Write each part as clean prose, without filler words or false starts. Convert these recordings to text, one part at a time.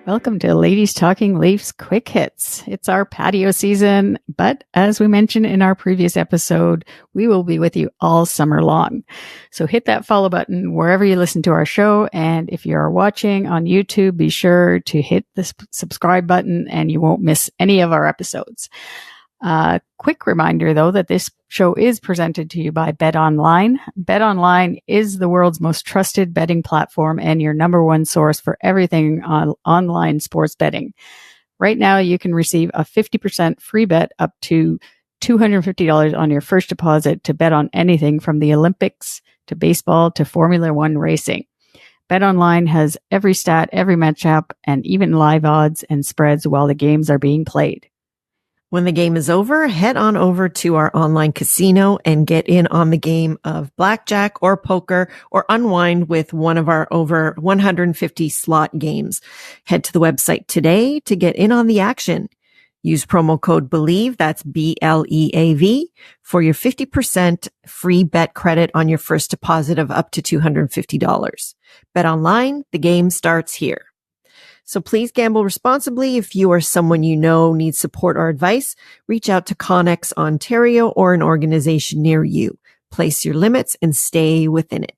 Welcome to Ladies Talking Leafs Quick Hits. It's our patio season, but as we mentioned in our previous episode, we will be with you all summer long. So hit that follow button wherever you listen to our show. And if you are watching on YouTube, be sure to hit the subscribe button and you won't miss any of our episodes. Quick reminder though that this show is presented to you by BetOnline. BetOnline is the world's most trusted betting platform and your number one source for everything on online sports betting. Right now you can receive a 50% free bet up to $250 on your first deposit to bet on anything from the Olympics to baseball to Formula One racing. BetOnline has every stat, every matchup, and even live odds and spreads while the games are being played. When the game is over, head on over to our online casino and get in on the game of blackjack or poker or unwind with one of our over 150 slot games. Head to the website today to get in on the action. Use promo code BELIEVE, that's BLEAV, for your 50% free bet credit on your first deposit of up to $250. Bet online, the game starts here. So please gamble responsibly. If you or someone you know needs support or advice, reach out to Connex Ontario or an organization near you. Place your limits and stay within it.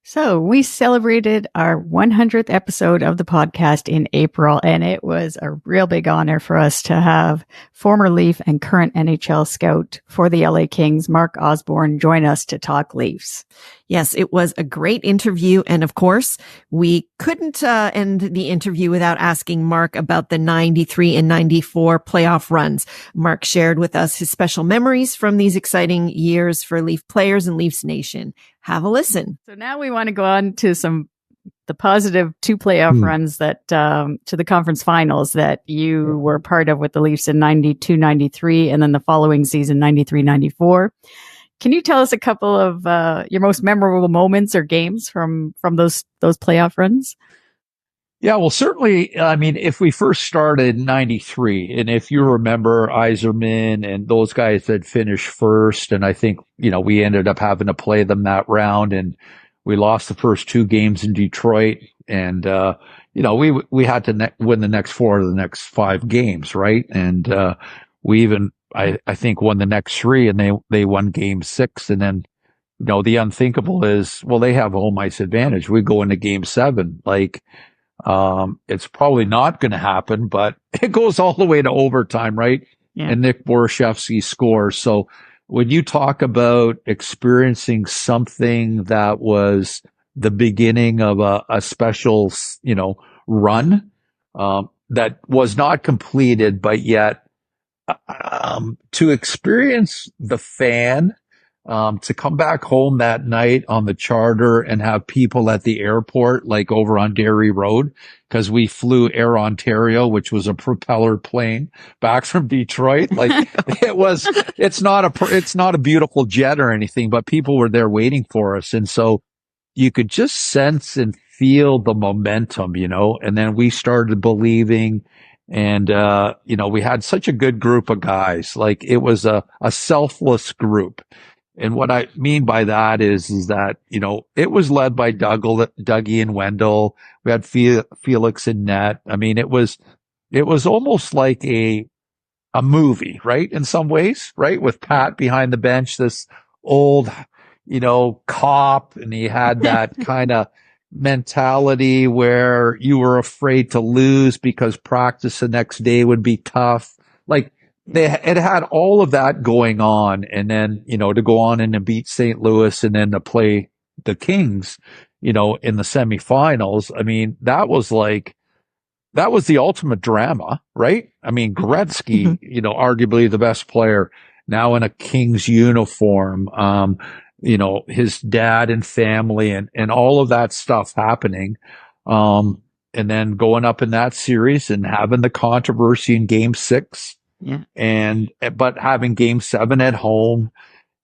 So we celebrated our 100th episode of the podcast in April, and it was a real big honor for us to have former Leaf and current NHL scout for the LA Kings, Mark Osborne, join us to talk Leafs. Yes, it was a great interview. And of course, we couldn't end the interview without asking Mark about the 93 and 94 playoff runs. Mark shared with us his special memories from these exciting years for Leaf players and Leafs Nation. Have a listen. So now we want to go on to the positive two playoff runs that, to the conference finals that you were part of with the Leafs in 92-93 and then the following season, 93-94. Can you tell us a couple of your most memorable moments or games from those playoff runs? Yeah, well, certainly, I mean, if we first started in 93, and if you remember Yzerman and those guys that finished first, and I think, we ended up having to play them that round, and we lost the first two games in Detroit, and, we had to win the next four of the next five games, right? And we even, I think, won the next three, and they won game six, and then, the unthinkable is, well, they have home ice advantage. We go into game seven, it's probably not going to happen, but it goes all the way to overtime, right? Yeah. And Nick Borshevsky scores. So when you talk about experiencing something that was the beginning of a special, run, that was not completed, but yet, to experience the fan, to come back home that night on the charter and have people at the airport, like over on Derry Road, because we flew Air Ontario, which was a propeller plane back from Detroit. It's not a beautiful jet or anything, but people were there waiting for us. And so you could just sense and feel the momentum, and then we started believing. And, we had such a good group of guys. It was a selfless group. And what I mean by that is that, it was led by Dougie and Wendell. We had Felix and net. I mean, it was almost like a movie, right? In some ways, right? With Pat behind the bench, this old, cop, and he had that kind of mentality where you were afraid to lose because practice the next day would be tough. It had all of that going on, and then, to go on and to beat St. Louis and then to play the Kings, in the semifinals. I mean, that was the ultimate drama, right? I mean, Gretzky, arguably the best player now in a Kings uniform, his dad and family and all of that stuff happening. And then going up in that series and having the controversy in game 6. Yeah. But having game 7 at home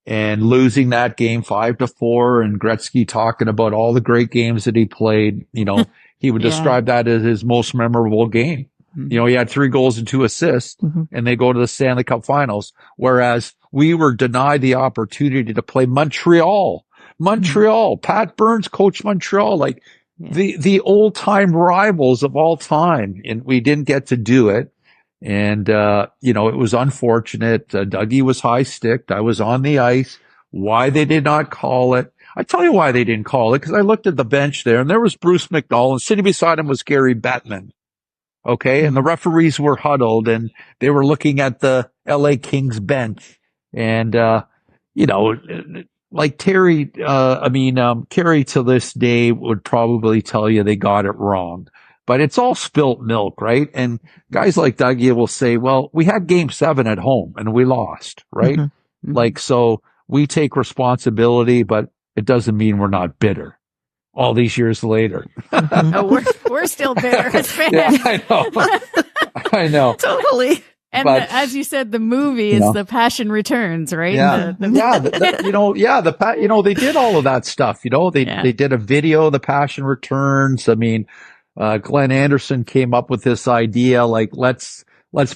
and losing that game 5-4, and Gretzky talking about all the great games that he played, he would describe that as his most memorable game. Mm-hmm. He had 3 goals and 2 assists, and they go to the Stanley Cup Finals, whereas we were denied the opportunity to play Montreal. Pat Burns coached Montreal. the old time rivals of all time, and we didn't get to do it. And, it was unfortunate. Dougie was high sticked. I was on the ice. Why they did not call it. I tell you why they didn't call it, because I looked at the bench there and there was Bruce McDowell and sitting beside him was Gary Bettman. Okay. And the referees were huddled and they were looking at the LA Kings bench. And, like Terry, Kerry to this day would probably tell you they got it wrong, but it's all spilt milk, right? And guys like Dougie will say, well, we had game 7 at home and we lost, right? Mm-hmm. Mm-hmm. Like, so we take responsibility, but it doesn't mean we're not bitter all these years later. Mm-hmm. Oh, we're still bitter as fans. Yeah, I know. I know. Totally. And But, as you said, the movie is The Passion Returns, right? Yeah. They did all of that stuff. They did a video, The Passion Returns. I mean, Glenn Anderson came up with this idea, like, let's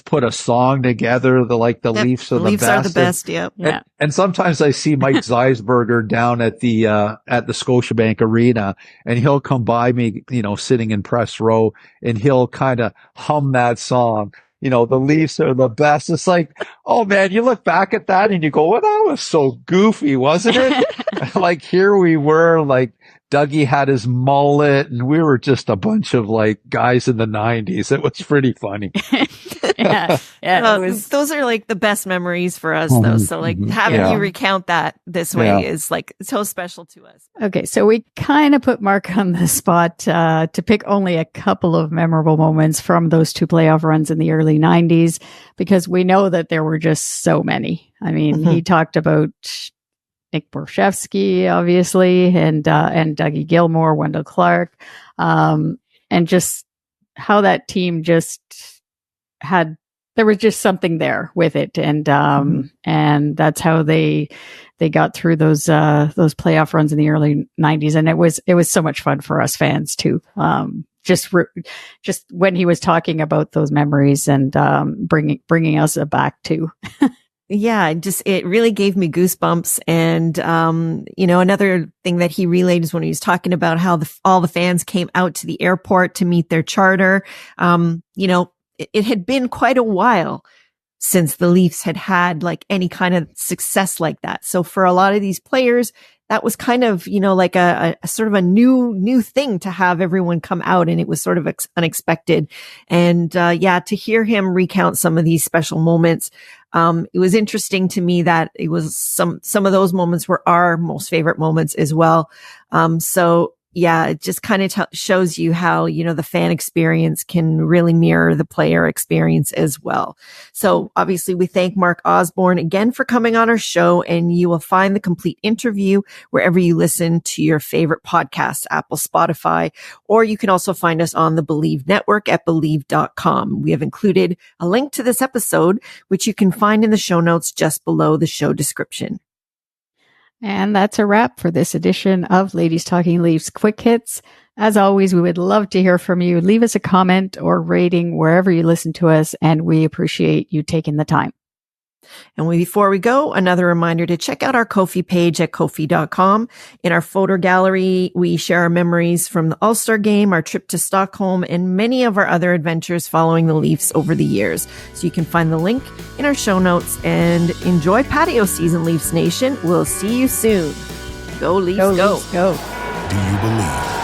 put a song together. The Leafs are the Leafs best. are the best. Yep. Yeah. And sometimes I see Mike Zeisberger down at the Scotiabank Arena, and he'll come by me, sitting in press row, and he'll kind of hum that song. The Leafs are the best. It's like, oh man, you look back at that and you go, well, that was so goofy, wasn't it? Like, here we were, like, Dougie had his mullet and we were just a bunch of like guys in the 90s. It was pretty funny. Those are like the best memories for us though. So like having you recount that this way is like so special to us. Okay. So we kind of put Mark on the spot, to pick only a couple of memorable moments from those 2 playoff runs in the early 90s, because we know that there were just so many. I mean, he talked about Nick Borshevsky, obviously, and Dougie Gilmour, Wendell Clark, and just how that team just there was just something there with it. And that's how they got through those playoff runs in the early 90s. And it was so much fun for us fans too. Just when he was talking about those memories and, bringing us back to. Yeah, it really gave me goosebumps. And, another thing that he relayed is when he was talking about how all the fans came out to the airport to meet their charter. It had been quite a while since the Leafs had like any kind of success like that. So for a lot of these players, that was kind of, like a sort of a new thing to have everyone come out, and it was sort of unexpected. And, to hear him recount some of these special moments, it was interesting to me that it was some of those moments were our most favorite moments as well. It just kind of shows you how, the fan experience can really mirror the player experience as well. So obviously we thank Mark Osborne again for coming on our show, and you will find the complete interview wherever you listen to your favorite podcasts, Apple, Spotify, or you can also find us on the Believe Network at Believe.com. We have included a link to this episode, which you can find in the show notes just below the show description. And that's a wrap for this edition of Ladies Talking Leafs Quick Hits. As always, we would love to hear from you. Leave us a comment or rating wherever you listen to us, and we appreciate you taking the time. And before we go, another reminder to check out our Ko-fi page at Ko-fi.com. In our photo gallery, we share our memories from the All-Star game, our trip to Stockholm, and many of our other adventures following the Leafs over the years. So you can find the link in our show notes, and enjoy patio season, Leafs Nation. We'll see you soon. Go Leafs, go. Leafs, go. Do you believe?